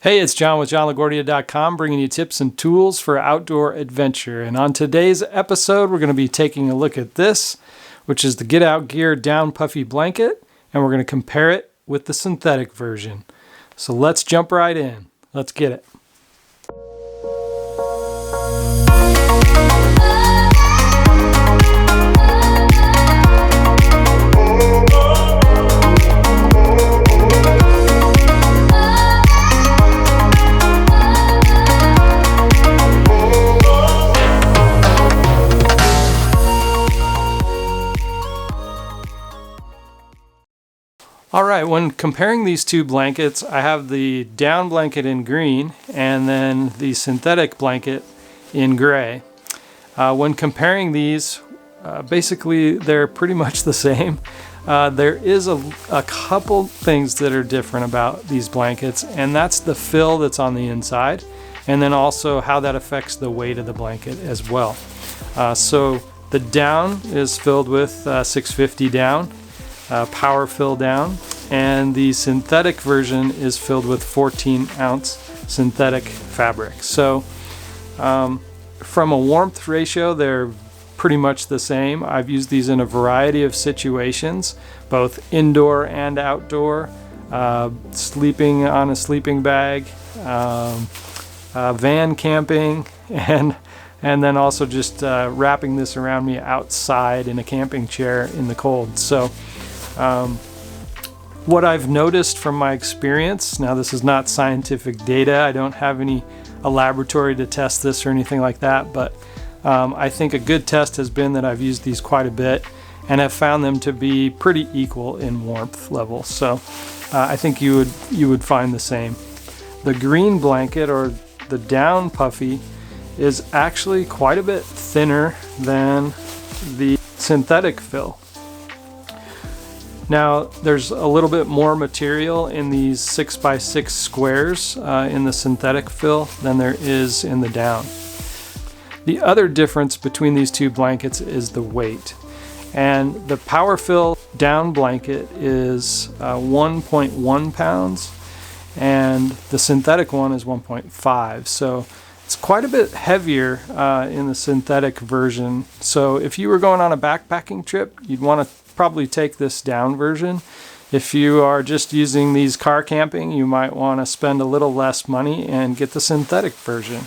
Hey, it's John with JohnLaGuardia.com, bringing you tips and tools for outdoor adventure. And on today's episode, we're going to be taking a look at this, which is the GetOutGear Down Puffy blanket, and we're going to compare it with the synthetic version. So let's jump right in. Let's get it. Alright, when comparing these two blankets, I have the down blanket in green and then the synthetic blanket in gray. When comparing these, basically they're pretty much the same. There is a couple things that are different about these blankets, and that's the fill that's on the inside, and then also how that affects the weight of the blanket as well. So the down is filled with 650 down. Power fill down, and the synthetic version is filled with 14-ounce synthetic fabric. So from a warmth ratio, they're pretty much the same. I've used these in a variety of situations, both indoor and outdoor, sleeping on a sleeping bag, van camping, and then also just wrapping this around me outside in a camping chair in the cold. So what I've noticed from my experience, now this is not scientific data, I don't have a laboratory to test this or anything like that, but I think a good test has been that I've used these quite a bit and have found them to be pretty equal in warmth level. So I think you would find the same. The green blanket, or the down puffy, is actually quite a bit thinner than the synthetic fill. Now, there's a little bit more material in these 6x6 squares in the synthetic fill than there is in the down. The other difference between these two blankets is the weight. And the power fill down blanket is 1.1 pounds, and the synthetic one is 1.5. So it's quite a bit heavier in the synthetic version. So if you were going on a backpacking trip, you'd want to probably take this down version. If you are just using these car camping, you might want to spend a little less money and get the synthetic version.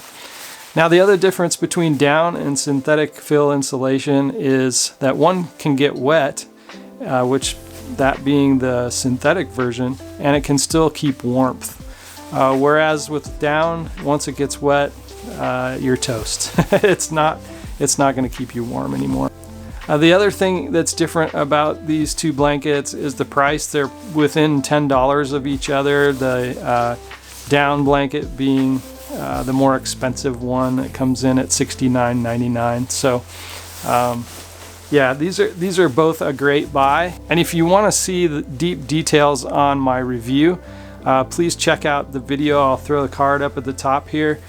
Now, the other difference between down and synthetic fill insulation is that one can get wet, which that being the synthetic version, and it can still keep warmth. Whereas with down, once it gets wet, you're toast. It's not going to keep you warm anymore. The other thing that's different about these two blankets is the price. They're within $10 of each other. The down blanket being the more expensive one. It comes in at $69.99. So yeah, these are both a great buy. And if you want to see the deep details on my review, please check out the video. I'll throw the card up at the top here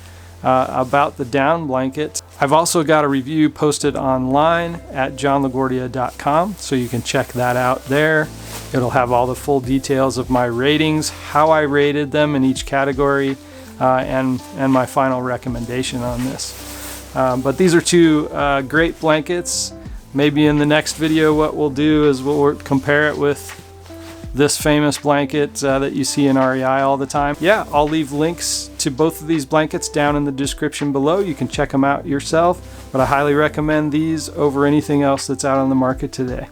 about the down blanket. I've also got a review posted online at johnlaguardia.com, so you can check that out there. It'll have all the full details of my ratings, how I rated them in each category, and my final recommendation on this. But these are two great blankets. Maybe in the next video what we'll do is we'll compare it with this famous blanket that you see in REI all the time. Yeah, I'll leave links to both of these blankets down in the description below. You can check them out yourself, but I highly recommend these over anything else that's out on the market today.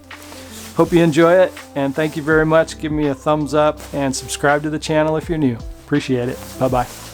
Hope you enjoy it, and thank you very much. Give me a thumbs up and subscribe to the channel if you're new. Appreciate it. Bye-bye.